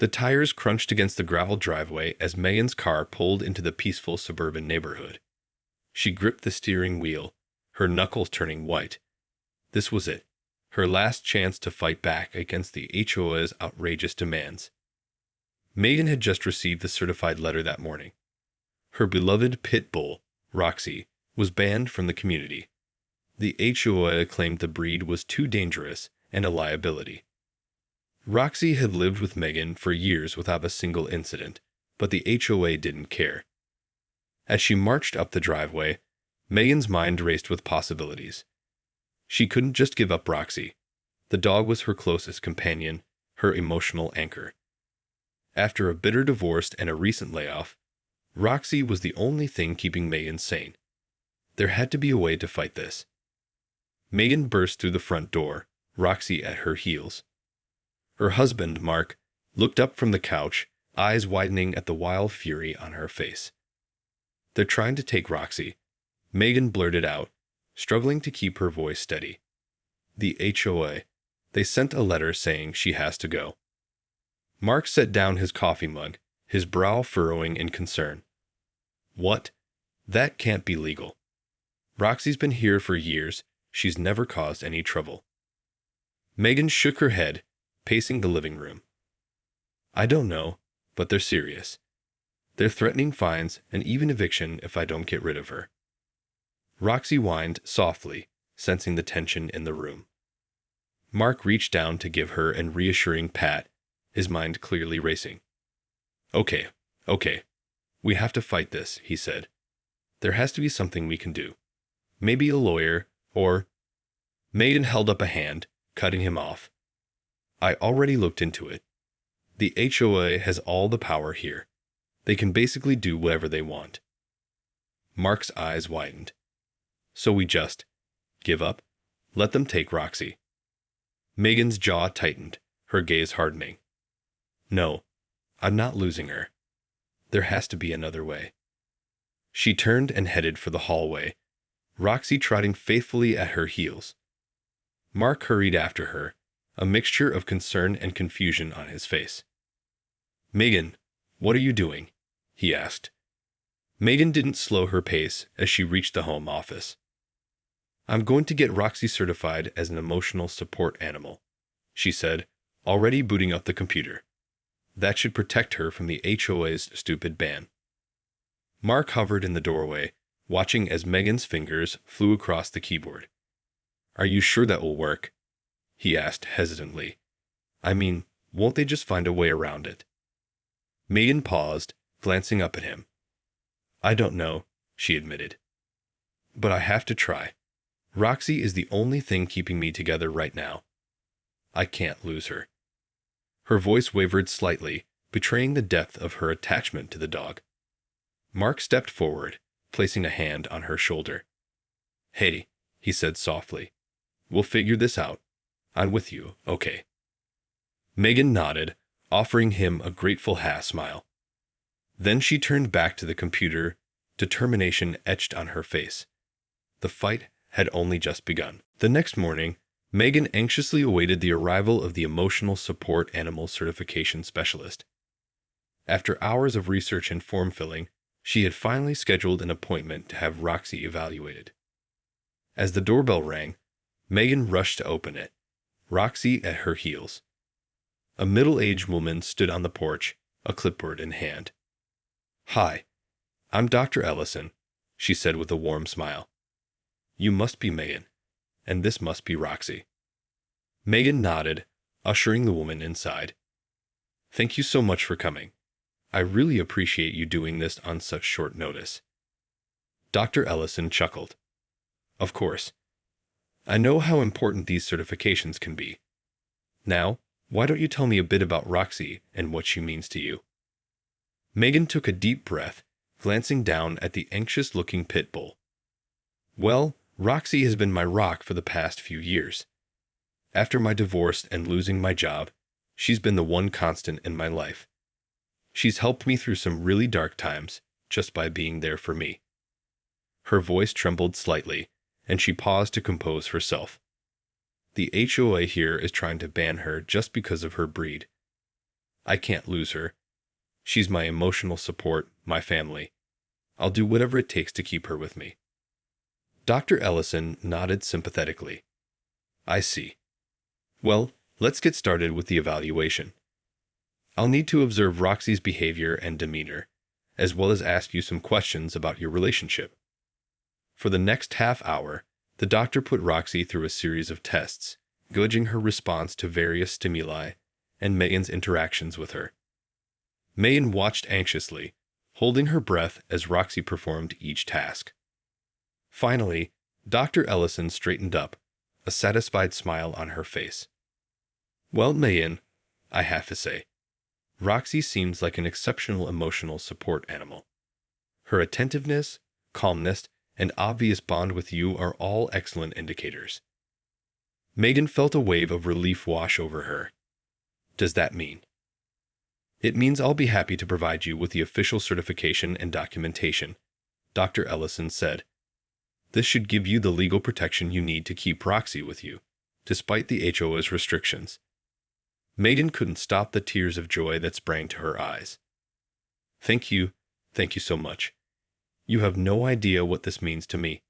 The tires crunched against the gravel driveway as Megan's car pulled into the peaceful suburban neighborhood. She gripped the steering wheel, her knuckles turning white. This was it, her last chance to fight back against the HOA's outrageous demands. Megan had just received the certified letter that morning. Her beloved pit bull, Roxy, was banned from the community. The HOA claimed the breed was too dangerous and a liability. Roxy had lived with Megan for years without a single incident, but the HOA didn't care. As she marched up the driveway, Megan's mind raced with possibilities. She couldn't just give up Roxy. The dog was her closest companion, her emotional anchor. After a bitter divorce and a recent layoff, Roxy was the only thing keeping Megan sane. There had to be a way to fight this. Megan burst through the front door, Roxy at her heels. Her husband, Mark, looked up from the couch, eyes widening at the wild fury on her face. "They're trying to take Roxy," Megan blurted out, struggling to keep her voice steady. "The HOA. They sent a letter saying she has to go." Mark set down his coffee mug, his brow furrowing in concern. "What? That can't be legal. Roxy's been here for years. She's never caused any trouble." Megan shook her head, pacing the living room. "I don't know, but they're serious. They're threatening fines and even eviction if I don't get rid of her." Roxy whined softly, sensing the tension in the room. Mark reached down to give her a reassuring pat, his mind clearly racing. Okay. We have to fight this," he said. "There has to be something we can do. Maybe a lawyer, or—" Megan held up a hand, cutting him off. "I already looked into it. The HOA has all the power here. They can basically do whatever they want." Mark's eyes widened. "So we just give up? Let them take Roxy?" Megan's jaw tightened, her gaze hardening. "No, I'm not losing her. There has to be another way." She turned and headed for the hallway, Roxy trotting faithfully at her heels. Mark hurried after her, a mixture of concern and confusion on his face. "Megan, what are you doing?" he asked. Megan didn't slow her pace as she reached the home office. "I'm going to get Roxy certified as an emotional support animal," she said, already booting up the computer. "That should protect her from the HOA's stupid ban." Mark hovered in the doorway, watching as Megan's fingers flew across the keyboard. "Are you sure that will work?" he asked hesitantly. "I mean, won't they just find a way around it?" Megan paused, glancing up at him. "I don't know," she admitted. "But I have to try. Roxy is the only thing keeping me together right now. I can't lose her." Her voice wavered slightly, betraying the depth of her attachment to the dog. Mark stepped forward, placing a hand on her shoulder. "Hey," he said softly. "We'll figure this out. I'm with you, okay?" Megan nodded, offering him a grateful half smile. Then she turned back to the computer, determination etched on her face. The fight had only just begun. The next morning, Megan anxiously awaited the arrival of the emotional support animal certification specialist. After hours of research and form filling, she had finally scheduled an appointment to have Roxy evaluated. As the doorbell rang, Megan rushed to open it, Roxy at her heels. A middle-aged woman stood on the porch, a clipboard in hand. "Hi, I'm Dr. Ellison," she said with a warm smile. "You must be Megan, and this must be Roxy." Megan nodded, ushering the woman inside. "Thank you so much for coming. I really appreciate you doing this on such short notice." Dr. Ellison chuckled. "Of course. I know how important these certifications can be. Now, why don't you tell me a bit about Roxy and what she means to you?" Megan took a deep breath, glancing down at the anxious-looking pit bull. "Well, Roxy has been my rock for the past few years. After my divorce and losing my job, she's been the one constant in my life. She's helped me through some really dark times just by being there for me." Her voice trembled slightly, and she paused to compose herself. "The HOA here is trying to ban her just because of her breed. I can't lose her. She's my emotional support, my family. I'll do whatever it takes to keep her with me. Dr. Ellison nodded sympathetically. I see. Well, let's get started with the evaluation. I'll need to observe Roxy's behavior and demeanor, as well as ask you some questions about your relationship. For the next half hour, the doctor put Roxy through a series of tests, gauging her response to various stimuli and Megan's interactions with her. Megan watched anxiously, holding her breath as Roxy performed each task. Finally, Dr. Ellison straightened up, a satisfied smile on her face. Well, Megan, I have to say, Roxy seems like an exceptional emotional support animal. Her attentiveness, calmness, and obvious bond with you are all excellent indicators. Megan felt a wave of relief wash over her. Does that mean? It means I'll be happy to provide you with the official certification and documentation, Dr. Ellison said. This should give you the legal protection you need to keep Roxy with you, despite the HOA's restrictions. Megan couldn't stop the tears of joy that sprang to her eyes. Thank you so much. You have no idea what this means to me.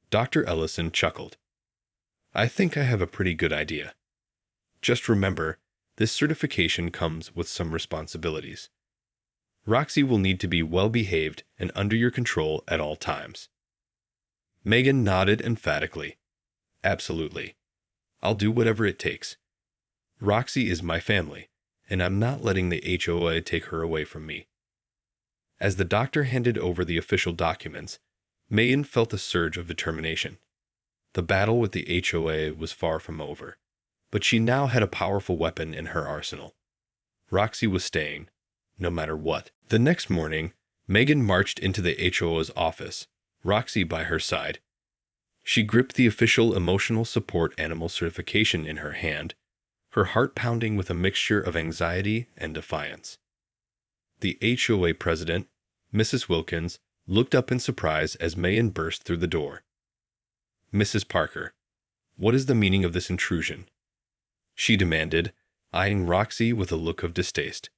Dr. Ellison chuckled. I think I have a pretty good idea. Just remember, this certification comes with some responsibilities. Roxy will need to be well-behaved and under your control at all times. Megan nodded emphatically. Absolutely. I'll do whatever it takes. Roxy is my family, and I'm not letting the HOA take her away from me. As the doctor handed over the official documents, Megan felt a surge of determination. The battle with the HOA was far from over, but she now had a powerful weapon in her arsenal. Roxy was staying, no matter what. The next morning, Megan marched into the HOA's office, Roxy by her side. She gripped the official emotional support animal certification in her hand, her heart pounding with a mixture of anxiety and defiance. The HOA president, Mrs. Wilkins, looked up in surprise as Megan burst through the door. Mrs. Parker, what is the meaning of this intrusion? She demanded, eyeing Roxy with a look of distaste.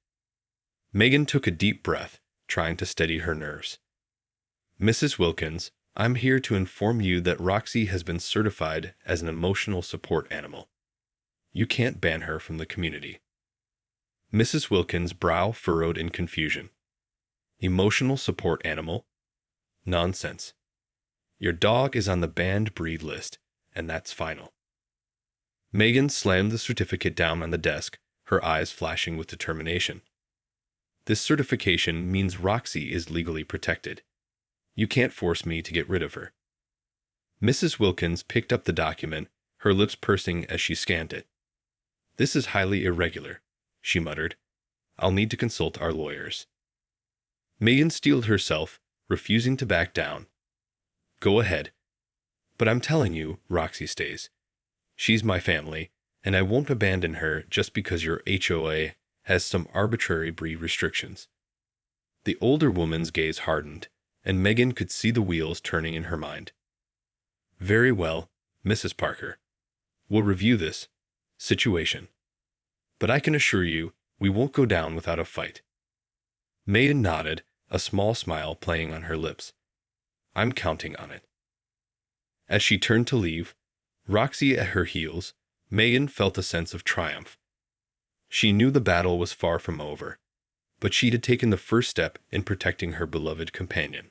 Megan took a deep breath, trying to steady her nerves. Mrs. Wilkins, I'm here to inform you that Roxy has been certified as an emotional support animal. You can't ban her from the community. Mrs. Wilkins' brow furrowed in confusion. Emotional support animal? Nonsense. Your dog is on the banned breed list, and that's final. Megan slammed the certificate down on the desk, her eyes flashing with determination. This certification means Roxy is legally protected. You can't force me to get rid of her. Mrs. Wilkins picked up the document, her lips pursing as she scanned it. This is highly irregular, she muttered. I'll need to consult our lawyers. Megan steeled herself, refusing to back down. Go ahead. But I'm telling you, Roxy stays. She's my family, and I won't abandon her just because your HOA has some arbitrary breed restrictions. The older woman's gaze hardened, and Megan could see the wheels turning in her mind. Very well, Mrs. Parker. We'll review this situation. But I can assure you, we won't go down without a fight. Megan nodded, a small smile playing on her lips. I'm counting on it. As she turned to leave, Roxy at her heels, Megan felt a sense of triumph. She knew the battle was far from over, but she had taken the first step in protecting her beloved companion.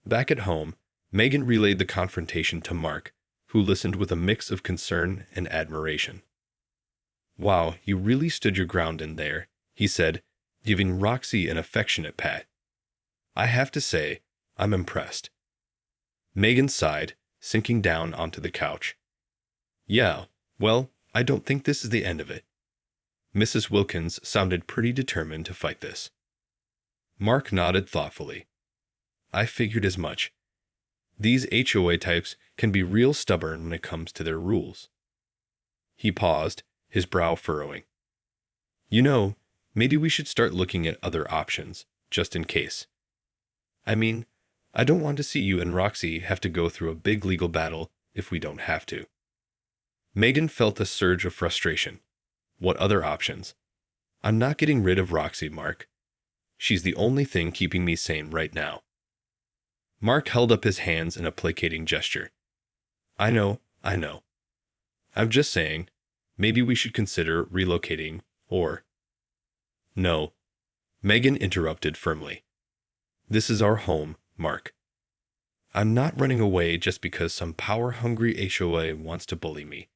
Back at home, Megan relayed the confrontation to Mark, who listened with a mix of concern and admiration. Wow, you really stood your ground in there, he said, giving Roxy an affectionate pat. I have to say, I'm impressed. Megan sighed, sinking down onto the couch. Yeah, well, I don't think this is the end of it. Mrs. Wilkins sounded pretty determined to fight this. Mark nodded thoughtfully. I figured as much. These HOA types can be real stubborn when it comes to their rules. He paused, his brow furrowing. You know, maybe we should start looking at other options, just in case. I mean, I don't want to see you and Roxy have to go through a big legal battle if we don't have to. Megan felt a surge of frustration. What other options? I'm not getting rid of Roxy, Mark. She's the only thing keeping me sane right now. Mark held up his hands in a placating gesture. I know. I'm just saying, maybe we should consider relocating, or... No. Megan interrupted firmly. This is our home, Mark. I'm not running away just because some power-hungry HOA wants to bully me.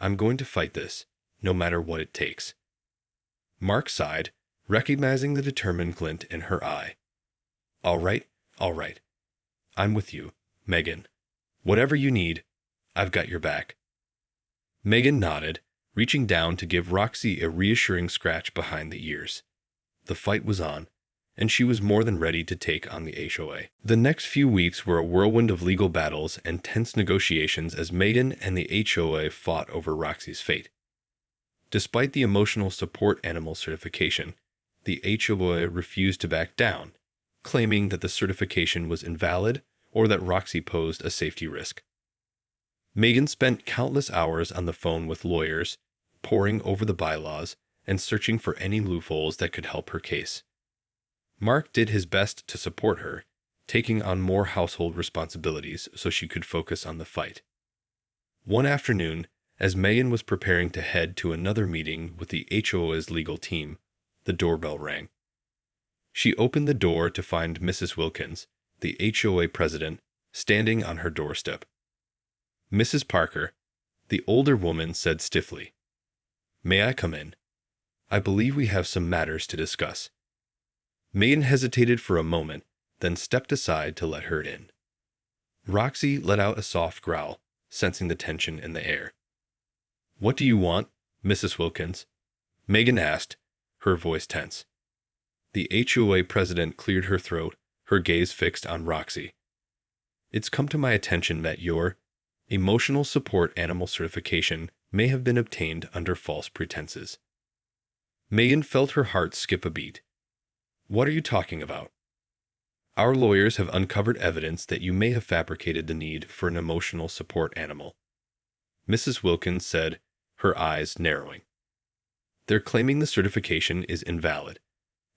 I'm going to fight this, no matter what it takes. Mark sighed, recognizing the determined glint in her eye. All right. I'm with you, Megan. Whatever you need, I've got your back. Megan nodded, reaching down to give Roxy a reassuring scratch behind the ears. The fight was on, and she was more than ready to take on the HOA. The next few weeks were a whirlwind of legal battles and tense negotiations as Megan and the HOA fought over Roxy's fate. Despite the emotional support animal certification, the HOA refused to back down, claiming that the certification was invalid or that Roxy posed a safety risk. Megan spent countless hours on the phone with lawyers, poring over the bylaws and searching for any loopholes that could help her case. Mark did his best to support her, taking on more household responsibilities so she could focus on the fight. One afternoon, as Megan was preparing to head to another meeting with the HOA's legal team, the doorbell rang. She opened the door to find Mrs. Wilkins, the HOA president, standing on her doorstep. Mrs. Parker, the older woman said stiffly, "May I come in? I believe we have some matters to discuss." Megan hesitated for a moment, then stepped aside to let her in. Roxy let out a soft growl, sensing the tension in the air. "What do you want, Mrs. Wilkins?" Megan asked, her voice tense. The HOA president cleared her throat, her gaze fixed on Roxy. "It's come to my attention that your emotional support animal certification may have been obtained under false pretenses." Megan felt her heart skip a beat. "What are you talking about?" "Our lawyers have uncovered evidence that you may have fabricated the need for an emotional support animal," Mrs. Wilkins said, her eyes narrowing. "They're claiming the certification is invalid,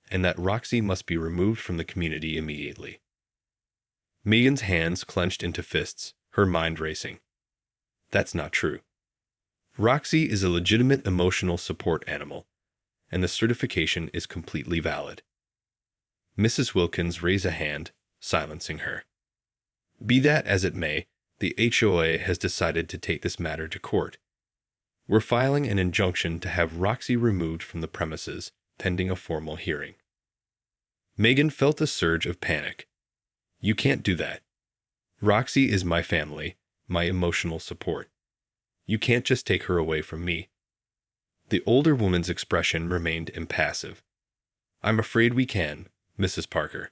and that Roxy must be removed from the community immediately." Megan's hands clenched into fists, her mind racing. "That's not true. Roxy is a legitimate emotional support animal, and the certification is completely valid." Mrs. Wilkins raised a hand, silencing her. "Be that as it may, the HOA has decided to take this matter to court. We're filing an injunction to have Roxy removed from the premises, pending a formal hearing." Megan felt a surge of panic. "You can't do that. Roxy is my family, my emotional support. You can't just take her away from me." The older woman's expression remained impassive. "I'm afraid we can, Mrs. Parker.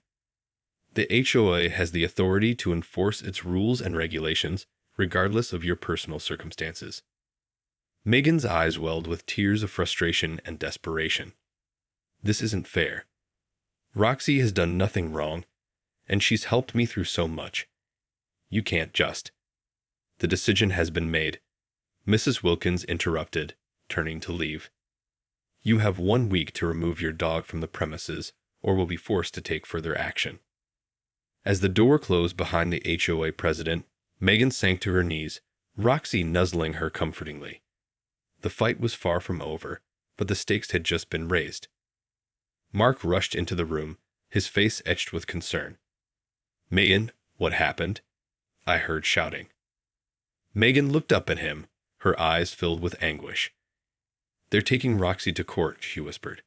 The HOA has the authority to enforce its rules and regulations, regardless of your personal circumstances." Megan's eyes welled with tears of frustration and desperation. "This isn't fair. Roxy has done nothing wrong, and she's helped me through so much. You can't just—" "The decision has been made," Mrs. Wilkins interrupted, turning to leave. "You have 1 week to remove your dog from the premises, or will be forced to take further action." As the door closed behind the HOA president, Megan sank to her knees, Roxy nuzzling her comfortingly. The fight was far from over, but the stakes had just been raised. Mark rushed into the room, his face etched with concern. "Megan, what happened?" I heard shouting. Megan looked up at him, her eyes filled with anguish. "They're taking Roxy to court," she whispered.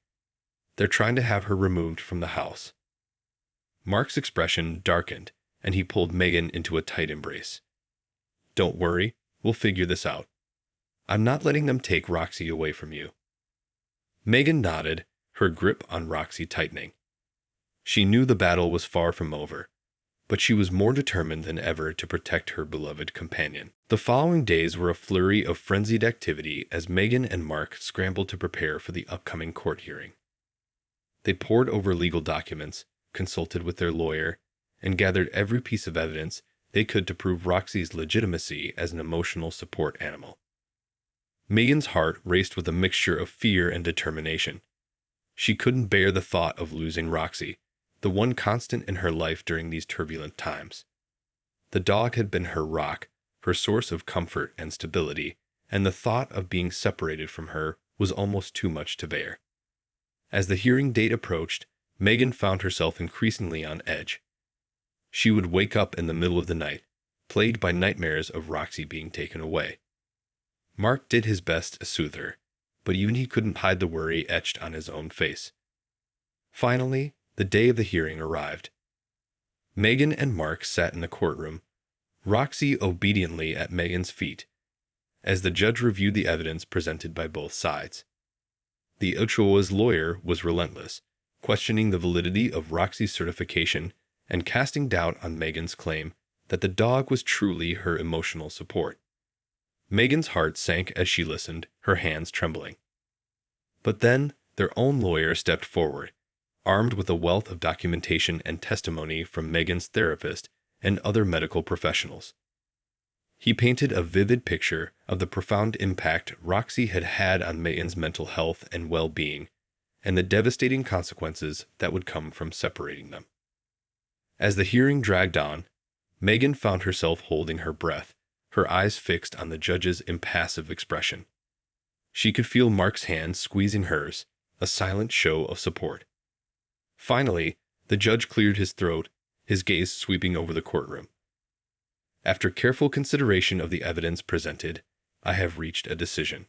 "They're trying to have her removed from the house." Mark's expression darkened, and he pulled Megan into a tight embrace. "Don't worry, we'll figure this out. I'm not letting them take Roxy away from you." Megan nodded, her grip on Roxy tightening. She knew the battle was far from over, but she was more determined than ever to protect her beloved companion. The following days were a flurry of frenzied activity as Megan and Mark scrambled to prepare for the upcoming court hearing. They pored over legal documents, consulted with their lawyer, and gathered every piece of evidence they could to prove Roxy's legitimacy as an emotional support animal. Megan's heart raced with a mixture of fear and determination. She couldn't bear the thought of losing Roxy, the one constant in her life during these turbulent times. The dog had been her rock, her source of comfort and stability, and the thought of being separated from her was almost too much to bear. As the hearing date approached, Megan found herself increasingly on edge. She would wake up in the middle of the night, plagued by nightmares of Roxy being taken away. Mark did his best to soothe her, but even he couldn't hide the worry etched on his own face. Finally, the day of the hearing arrived. Megan and Mark sat in the courtroom, Roxy obediently at Megan's feet, as the judge reviewed the evidence presented by both sides. The HOA's lawyer was relentless, questioning the validity of Roxy's certification and casting doubt on Megan's claim that the dog was truly her emotional support. Megan's heart sank as she listened, her hands trembling. But then, their own lawyer stepped forward, armed with a wealth of documentation and testimony from Megan's therapist and other medical professionals. He painted a vivid picture of the profound impact Roxy had had on Megan's mental health and well-being, and the devastating consequences that would come from separating them. As the hearing dragged on, Megan found herself holding her breath, her eyes fixed on the judge's impassive expression. She could feel Mark's hand squeezing hers, a silent show of support. Finally, the judge cleared his throat, his gaze sweeping over the courtroom. After careful consideration of the evidence presented, I have reached a decision.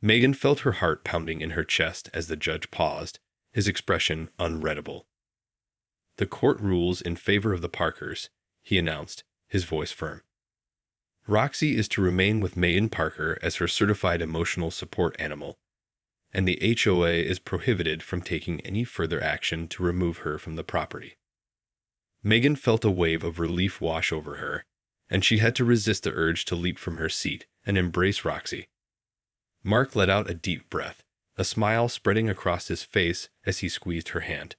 Megan felt her heart pounding in her chest as the judge paused, his expression unreadable. The court rules in favor of the Parkers, he announced, his voice firm. Roxy is to remain with Megan Parker as her certified emotional support animal, and the HOA is prohibited from taking any further action to remove her from the property. Megan felt a wave of relief wash over her, and she had to resist the urge to leap from her seat and embrace Roxy. Mark let out a deep breath, a smile spreading across his face as he squeezed her hand.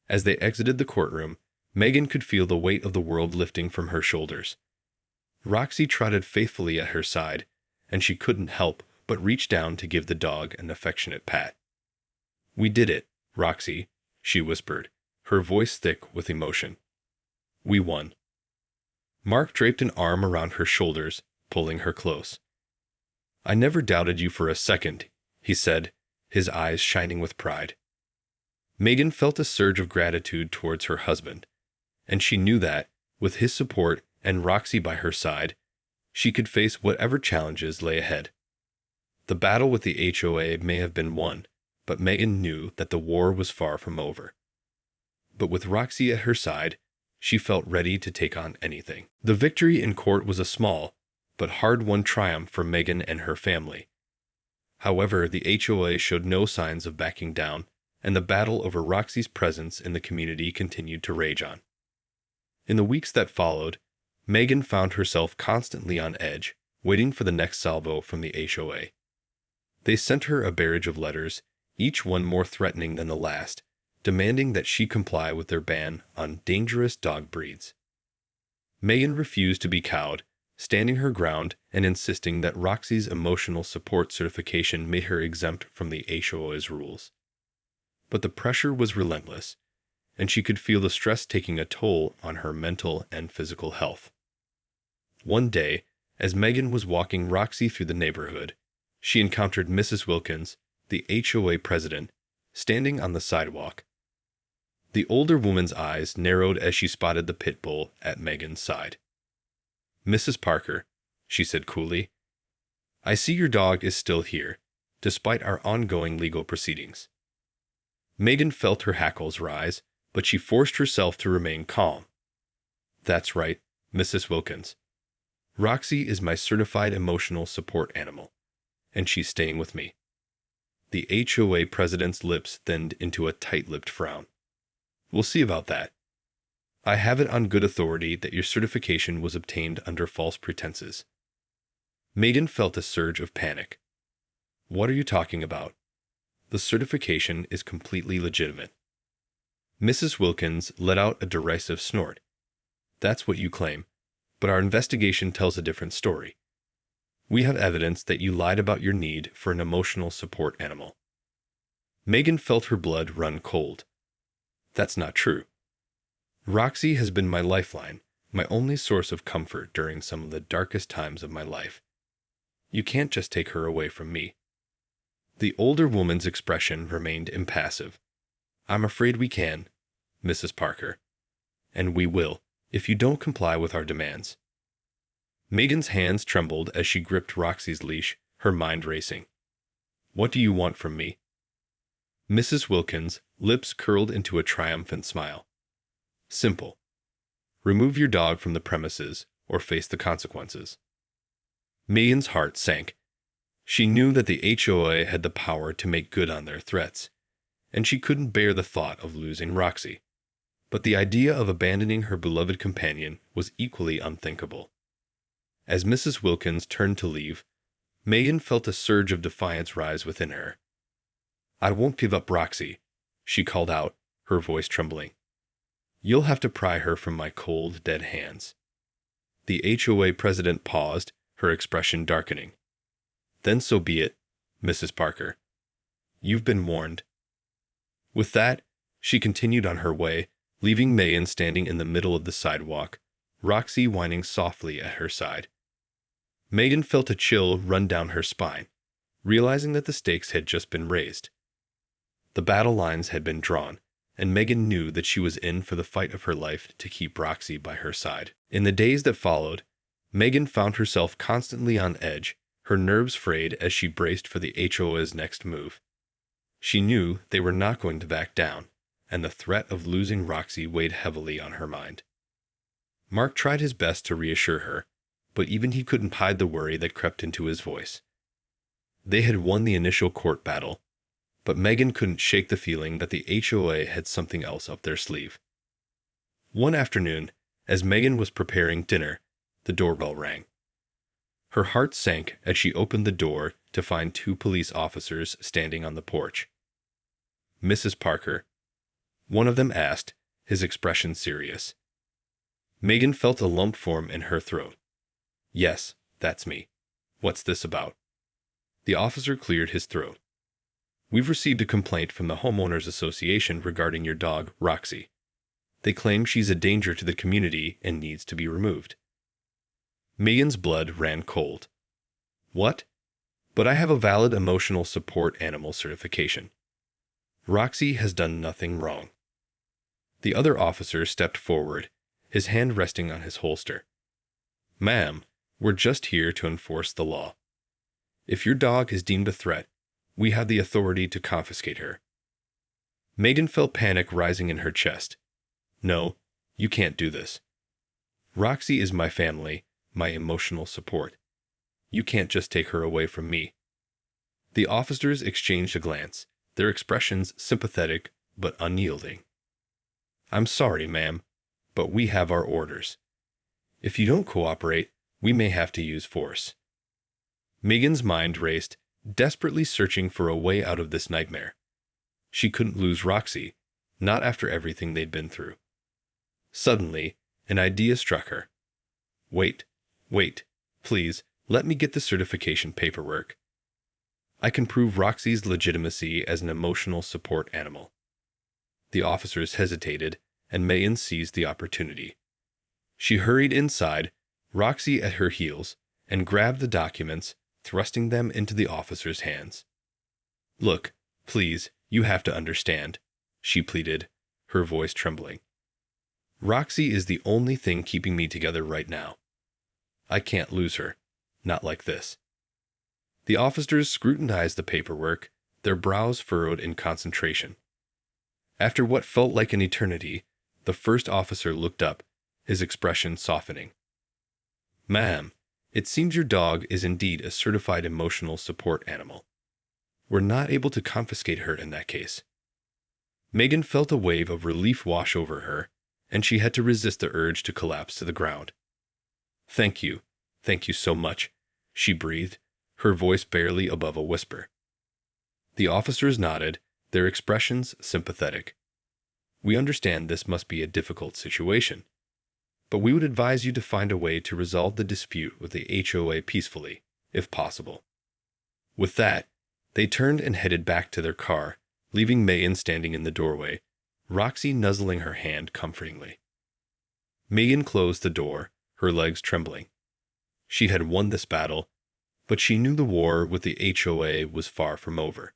As they exited the courtroom, Megan could feel the weight of the world lifting from her shoulders. Roxy trotted faithfully at her side, and she couldn't help but reach down to give the dog an affectionate pat. "We did it, Roxy," she whispered, her voice thick with emotion. "We won." Mark draped an arm around her shoulders, pulling her close. "I never doubted you for a second," he said, his eyes shining with pride. Megan felt a surge of gratitude towards her husband, and she knew that, with his support and Roxy by her side, she could face whatever challenges lay ahead. The battle with the HOA may have been won, but Megan knew that the war was far from over. But with Roxy at her side, she felt ready to take on anything. The victory in court was a small, but hard-won triumph for Megan and her family. However, the HOA showed no signs of backing down, and the battle over Roxy's presence in the community continued to rage on. In the weeks that followed, Megan found herself constantly on edge, waiting for the next salvo from the HOA. They sent her a barrage of letters, each one more threatening than the last, demanding that she comply with their ban on dangerous dog breeds. Megan refused to be cowed, standing her ground and insisting that Roxy's emotional support certification made her exempt from the HOA's rules. But the pressure was relentless, and she could feel the stress taking a toll on her mental and physical health. One day, as Megan was walking Roxy through the neighborhood, she encountered Mrs. Wilkins, the HOA president, standing on the sidewalk. The older woman's eyes narrowed as she spotted the pit bull at Megan's side. "Mrs. Parker," she said coolly, "I see your dog is still here, despite our ongoing legal proceedings." Megan felt her hackles rise, but she forced herself to remain calm. "That's right, Mrs. Wilkins. Roxy is my certified emotional support animal, and she's staying with me." The HOA president's lips thinned into a tight-lipped frown. "We'll see about that. I have it on good authority that your certification was obtained under false pretenses." Megan felt a surge of panic. "What are you talking about? The certification is completely legitimate." Mrs. Wilkins let out a derisive snort. "That's what you claim, but our investigation tells a different story. We have evidence that you lied about your need for an emotional support animal." Megan felt her blood run cold. That's not true. Roxy has been my lifeline, my only source of comfort during some of the darkest times of my life. You can't just take her away from me. The older woman's expression remained impassive. I'm afraid we can, Mrs. Parker. And we will, if you don't comply with our demands. Megan's hands trembled as she gripped Roxy's leash, her mind racing. What do you want from me? Mrs. Wilkins' lips curled into a triumphant smile. Simple. Remove your dog from the premises or face the consequences. Megan's heart sank. She knew that the HOA had the power to make good on their threats, and she couldn't bear the thought of losing Roxy. But the idea of abandoning her beloved companion was equally unthinkable. As Mrs. Wilkins turned to leave, Megan felt a surge of defiance rise within her. I won't give up Roxy, she called out, her voice trembling. You'll have to pry her from my cold, dead hands. The HOA president paused, her expression darkening. Then so be it, Mrs. Parker. You've been warned. With that, she continued on her way, leaving Megan standing in the middle of the sidewalk, Roxy whining softly at her side. Megan felt a chill run down her spine, realizing that the stakes had just been raised. The battle lines had been drawn, and Megan knew that she was in for the fight of her life to keep Roxy by her side. In the days that followed, Megan found herself constantly on edge, her nerves frayed as she braced for the HOA's next move. She knew they were not going to back down, and the threat of losing Roxy weighed heavily on her mind. Mark tried his best to reassure her, but even he couldn't hide the worry that crept into his voice. They had won the initial court battle, but Megan couldn't shake the feeling that the HOA had something else up their sleeve. One afternoon, as Megan was preparing dinner, the doorbell rang. Her heart sank as she opened the door to find 2 police officers standing on the porch. Mrs. Parker, one of them asked, his expression serious. Megan felt a lump form in her throat. Yes, that's me. What's this about? The officer cleared his throat. We've received a complaint from the Homeowners Association regarding your dog, Roxy. They claim she's a danger to the community and needs to be removed. Megan's blood ran cold. What? But I have a valid emotional support animal certification. Roxy has done nothing wrong. The other officer stepped forward, his hand resting on his holster. Ma'am, we're just here to enforce the law. If your dog is deemed a threat, we have the authority to confiscate her. Megan felt panic rising in her chest. No, you can't do this. Roxy is my family, my emotional support. You can't just take her away from me. The officers exchanged a glance, their expressions sympathetic but unyielding. I'm sorry, ma'am, but we have our orders. If you don't cooperate, we may have to use force. Megan's mind raced, desperately searching for a way out of this nightmare. She couldn't lose Roxy, not after everything they'd been through. Suddenly, an idea struck her. Wait, please, let me get the certification paperwork. I can prove Roxy's legitimacy as an emotional support animal. The officers hesitated, and Megan seized the opportunity. She hurried inside, Roxy at her heels, and grabbed the documents, thrusting them into the officer's hands. Look, please, you have to understand, she pleaded, her voice trembling. Roxy is the only thing keeping me together right now. I can't lose her, not like this. The officers scrutinized the paperwork, their brows furrowed in concentration. After what felt like an eternity, the first officer looked up, his expression softening. Ma'am, it seems your dog is indeed a certified emotional support animal. We're not able to confiscate her in that case. Megan felt a wave of relief wash over her, and she had to resist the urge to collapse to the ground. Thank you so much, she breathed, her voice barely above a whisper. The officers nodded, their expressions sympathetic. We understand this must be a difficult situation, but we would advise you to find a way to resolve the dispute with the HOA peacefully, if possible. With that, they turned and headed back to their car, leaving Megan standing in the doorway, Roxy nuzzling her hand comfortingly. Megan closed the door, her legs trembling. She had won this battle, but she knew the war with the HOA was far from over.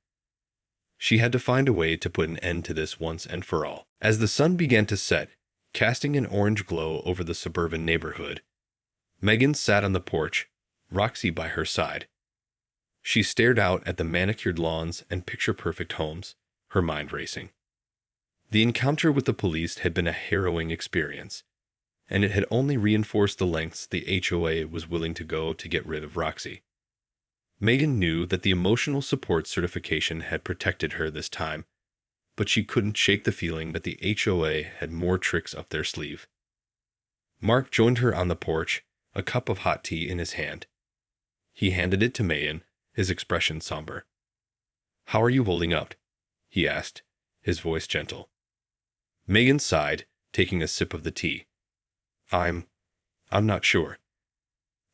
She had to find a way to put an end to this once and for all. As the sun began to set, casting an orange glow over the suburban neighborhood, Megan sat on the porch, Roxy by her side. She stared out at the manicured lawns and picture-perfect homes, her mind racing. The encounter with the police had been a harrowing experience, and it had only reinforced the lengths the HOA was willing to go to get rid of Roxy. Megan knew that the emotional support certification had protected her this time, but she couldn't shake the feeling that the HOA had more tricks up their sleeve. Mark joined her on the porch, a cup of hot tea in his hand. He handed it to Megan, his expression somber. "How are you holding up?" he asked, his voice gentle. Megan sighed, taking a sip of the tea. I'm not sure.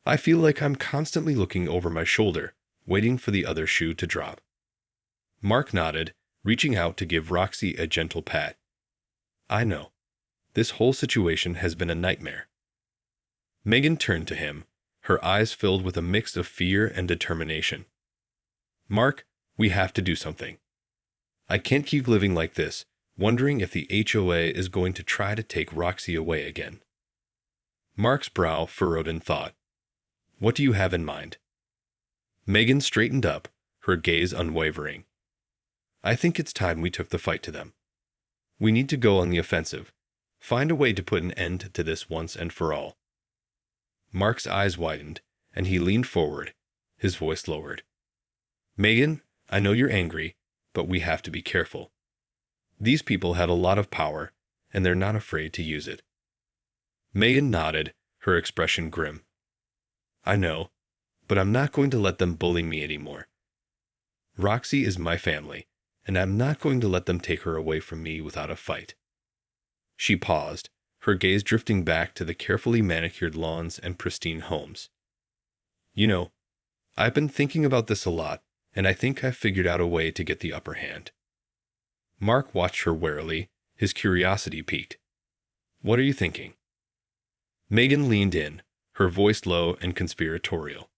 I feel like I'm constantly looking over my shoulder, waiting for the other shoe to drop." Mark nodded, reaching out to give Roxy a gentle pat. "I know. This whole situation has been a nightmare." Megan turned to him, her eyes filled with a mix of fear and determination. "Mark, we have to do something. I can't keep living like this, wondering if the HOA is going to try to take Roxy away again." Mark's brow furrowed in thought. "What do you have in mind?" Megan straightened up, her gaze unwavering. "I think it's time we took the fight to them. We need to go on the offensive, find a way to put an end to this once and for all." Mark's eyes widened, and he leaned forward, his voice lowered. "Megan, I know you're angry, but we have to be careful. These people have a lot of power, and they're not afraid to use it." Megan nodded, her expression grim. "I know, but I'm not going to let them bully me anymore. Roxy is my family, and I'm not going to let them take her away from me without a fight." She paused, her gaze drifting back to the carefully manicured lawns and pristine homes. "You know, I've been thinking about this a lot, and I think I've figured out a way to get the upper hand." Mark watched her warily, his curiosity piqued. "What are you thinking?" Megan leaned in, her voice low and conspiratorial.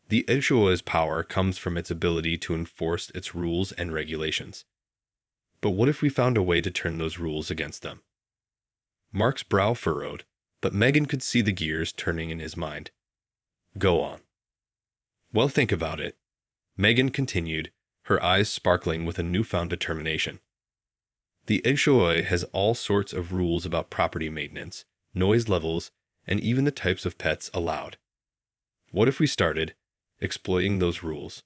"The HOA's power comes from its ability to enforce its rules and regulations. But what if we found a way to turn those rules against them?" Mark's brow furrowed, but Megan could see the gears turning in his mind. "Go on." "Well, think about it," Megan continued, her eyes sparkling with a newfound determination. "The HOA has all sorts of rules about property maintenance, noise levels, and even the types of pets allowed. What if we started exploiting those rules?"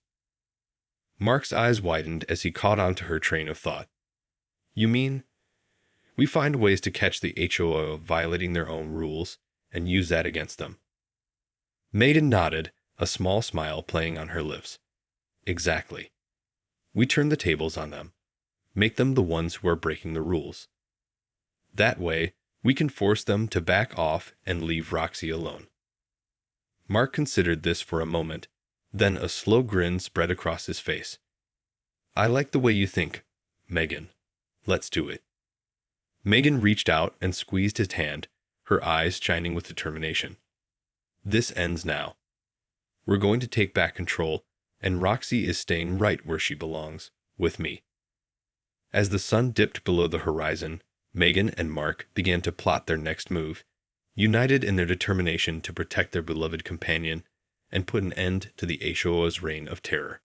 Mark's eyes widened as he caught on to her train of thought. "You mean we find ways to catch the HOA violating their own rules and use that against them?" Megan nodded, a small smile playing on her lips. "Exactly. We turn the tables on them, make them the ones who are breaking the rules. That way, we can force them to back off and leave Roxy alone." Mark considered this for a moment, then a slow grin spread across his face. "I like the way you think, Megan. Let's do it." Megan reached out and squeezed his hand, her eyes shining with determination. "This ends now. We're going to take back control, and Roxy is staying right where she belongs, with me." As the sun dipped below the horizon, Megan and Mark began to plot their next move, united in their determination to protect their beloved companion and put an end to the HOA's reign of terror.